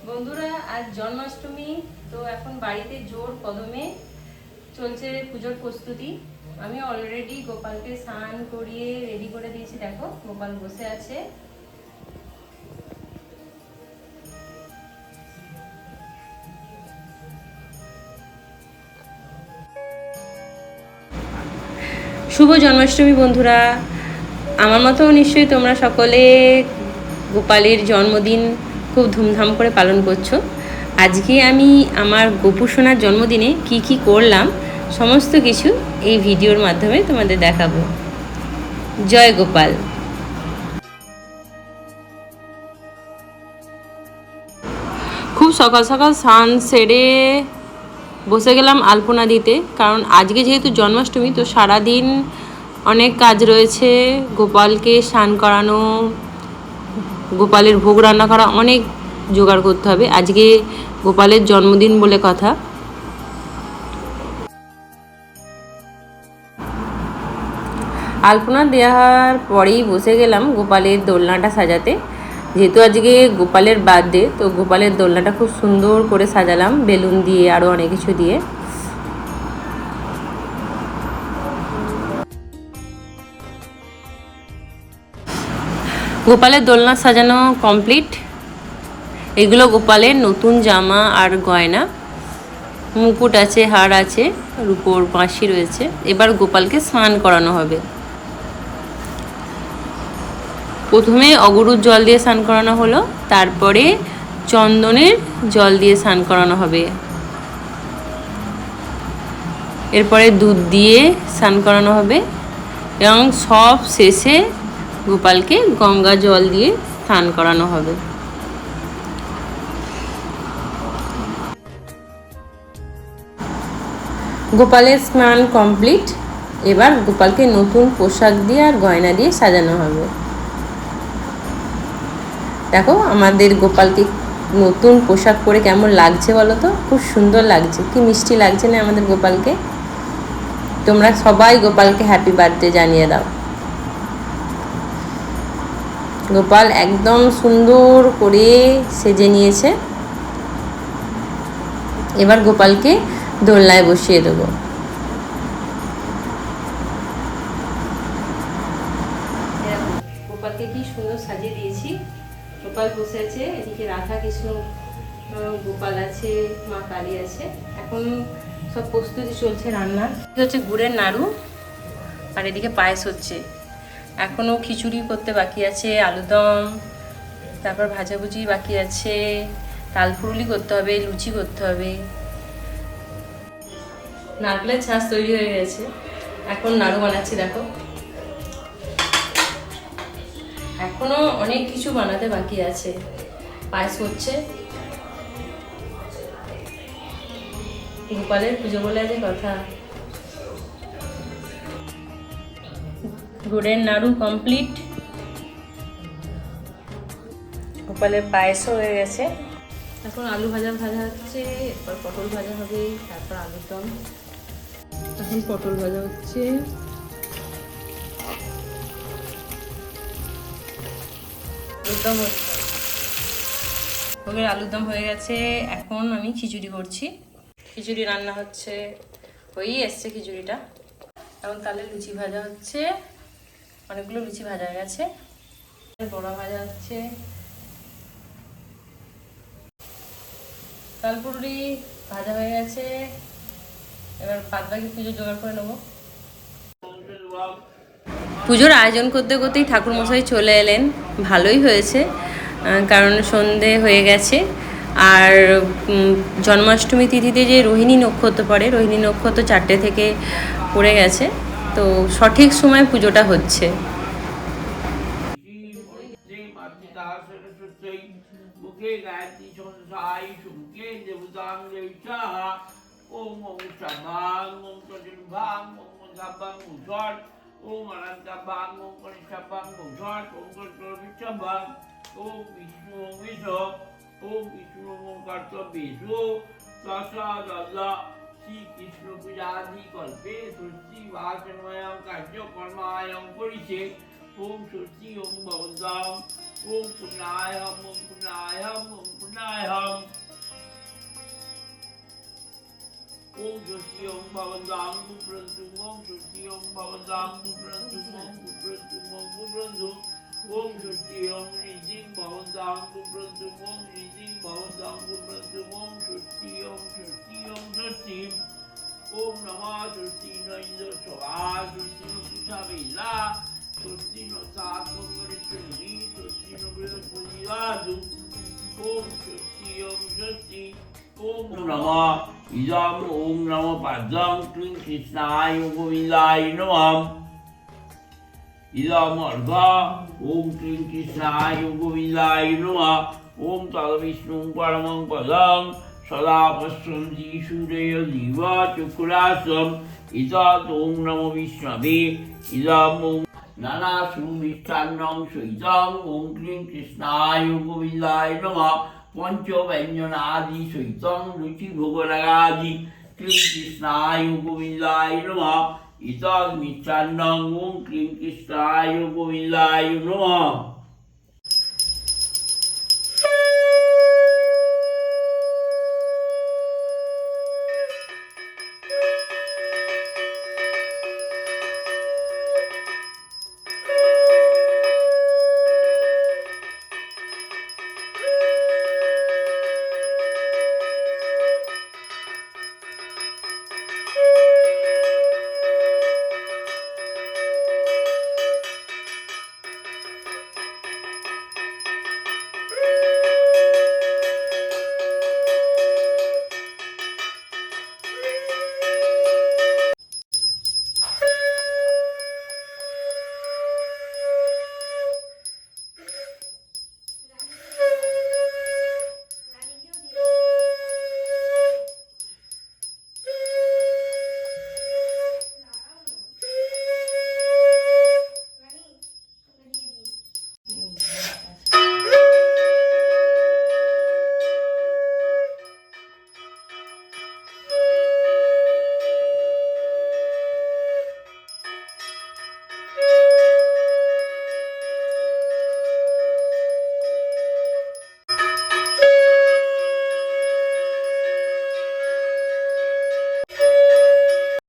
বন্ধুরা, আজ জন্মাষ্টমী, তো এখন বাড়িতে জোর কদমে চলছে পুজোর প্রস্তুতি। আমি অলরেডি গোপালকে স্নান করিয়ে রেডি করে দিয়েছি। দেখো, গোপাল বসে আছে। শুভ জন্মাষ্টমী বন্ধুরা। আমার মতো নিশ্চয়ই তোমরা সকলে গোপালের জন্মদিন খুব ধুমধাম করে পালন করছো। আজকে আমি আমার গোপু সোনার জন্মদিনে কি কি করলাম সমস্ত কিছু এই ভিডিওর মাধ্যমে তোমাদের দেখাবো। জয় গোপাল। খুব সকাল সকাল স্নান সেরে বসে গেলাম আলপনা দিতে, কারণ আজকে যেহেতু জন্মাষ্টমী, তো সারাদিন অনেক কাজ রয়েছে। গোপালকে স্নান করানো, গোপালের ভোগ রান্না করা, অনেক জোগাড় করতে হবে। আজকে গোপালের জন্মদিন বলে কথা। আলপনা দেওয়ার পরেই বসে গেলাম গোপালের দোলনাটা সাজাতে। যেহেতু আজকে গোপালের বার্থডে, তো গোপালের দোলনাটা খুব সুন্দর করে সাজালাম বেলুন দিয়ে, আরও অনেক কিছু দিয়ে। গোপালের দোলনা সাজানো কমপ্লিট। এগুলো গোপালের নতুন জামা আর গয়না, মুকুট আছে, হার আছে, রূপোর বাঁশি রয়েছে। এবার গোপালকে স্নান করানো হবে। প্রথমে অগরুর জল দিয়ে স্নান করানো হলো, তারপরে চন্দনের জল দিয়ে স্নান করানো হবে। এরপরে দুধ দিয়ে স্নান করানো হবে এবং সব শেষে গোপালকে গঙ্গা জল দিয়ে স্নান করানো হবে। গোপালের স্নান কমপ্লিট। এবার গোপালকে নতুন পোশাক দিয়ে আর গয়না দিয়ে সাজানো হবে। দেখো, আমাদের গোপালকে নতুন পোশাক পরে কেমন লাগছে বলো তো? খুব সুন্দর লাগছে, কি মিষ্টি লাগছে না আমাদের গোপালকে? তোমরা সবাই গোপালকে হ্যাপি বার্থডে জানিয়ে দাও। গোপাল একদম সুন্দর করে সেজে নিয়েছে। এবার গোপালকে দোলনায় বসিয়ে দেবো। গোপালকে কি সুন্দর সাজিয়ে দিয়েছি। গোপাল বসে আছে, এদিকে রাধা কৃষ্ণ গোপাল আছে, মা কালী আছে। এখন সব প্রস্তুতি চলছে রান্নার। হচ্ছে গুড়ের নাড়ু, আর এদিকে পায়েস হচ্ছে। এখনও খিচুড়ি করতে বাকি আছে, আলুদম, তারপর ভাজাভুজি বাকি আছে, তালফুরুলি করতে হবে, লুচি করতে হবে। নারকেলের ছাঁচ তৈরি হয়ে গেছে, এখন নাড়ু বানাচ্ছি। দেখো, এখনো অনেক কিছু বানাতে বাকি আছে। পায়েস হচ্ছে। গোপালের পুজো বলে আছে কথা। গুড়ের নাড়ু কমপ্লিট। গোপালের পায়েসও হয়ে গেছে। এখন আলু ভাজা হচ্ছে, এরপর পটল ভাজা হবে, তারপর আলুর দম। এখন পটল ভাজা হচ্ছে। আলুরদম হচ্ছে। ভোগের আলুরদম হয়ে গেছে। এখন আমি খিচুড়ি করছি। খিচুড়ি রান্না হচ্ছে, হয়েই এসছে খিচুড়িটা। এখন তাহলে লুচি ভাজা হচ্ছে, অনেকগুলো লুচি ভাজা হয়ে গেছে। বড়া ভাজা হচ্ছে, তালপুরি ভাজা হয়ে গেছে। এবার বাদ বাকি পুজো জোগাড় করে নেবো। পুজোর আয়োজন করতে করতেই ঠাকুরমশাই চলে এলেন। ভালোই হয়েছে, কারণ সন্ধে হয়ে গেছে। আর জন্মাষ্টমী তিথিতে যে রোহিণী নক্ষত্র পড়ে, রোহিণী নক্ষত্র 4টে থেকে পড়ে গেছে, তো সঠিক সময় পুজোটা হচ্ছে। Om Anantabang, Om Parishabang, Om Shat, Om Kartabichabang, Om Vishnu Vishnu, Om Vishnu Karta Vishnu, Sasa Dada, Sri Krishna Pujadi Kalpe, Surti Vasanmayam Kajya Karmayam Parishe, Om Surti Om Bhavadam, Om Punayam, Om Punayam, Om Punayam. षष्ठी ओम भवतां कुप्रणतु ओम षष्ठी ओम भवतां कुप्रणतु ओम कुप्रणतु ओम कुप्रणतु ओम षष्ठी ओम ऋद्धिं भवतां कुप्रणतु ओम ऋद्धिं भवतां कुप्रणतु ओम षष्ठी ओम षष्ठी ओम नमः षष्ठी न इंद्र सभा षष्ठी न पूषा वेला षष्ठी न सात मंगलेश्वरी षष्ठी न बृहस्पति राजु ओम षष्ठी ओम नमः इदं ओम नमः पादं क्लीं कृष्णाय गोविन्दाय नमः इदं अर्घा ओम क्लीं कृष्णाय गोविन्दाय नमः ओम तद्विष्णुं परमं पदं सदा पश्यन्ति सूर्य दिव चुक्रासम् इदं ओम नमो विष्णवे इदं ओम नानासुमिष्टान्नं सहितं ओम क्लीं कृष्णाय गोविन्दाय नमः पंचव्यंजनादि सहितं रुचिभोगरागादि क्लीं कृष्णाय गोविन्दाय नमः इदं मिष्टान्नं ओम क्लीं कृष्णाय गोविन्दाय नमः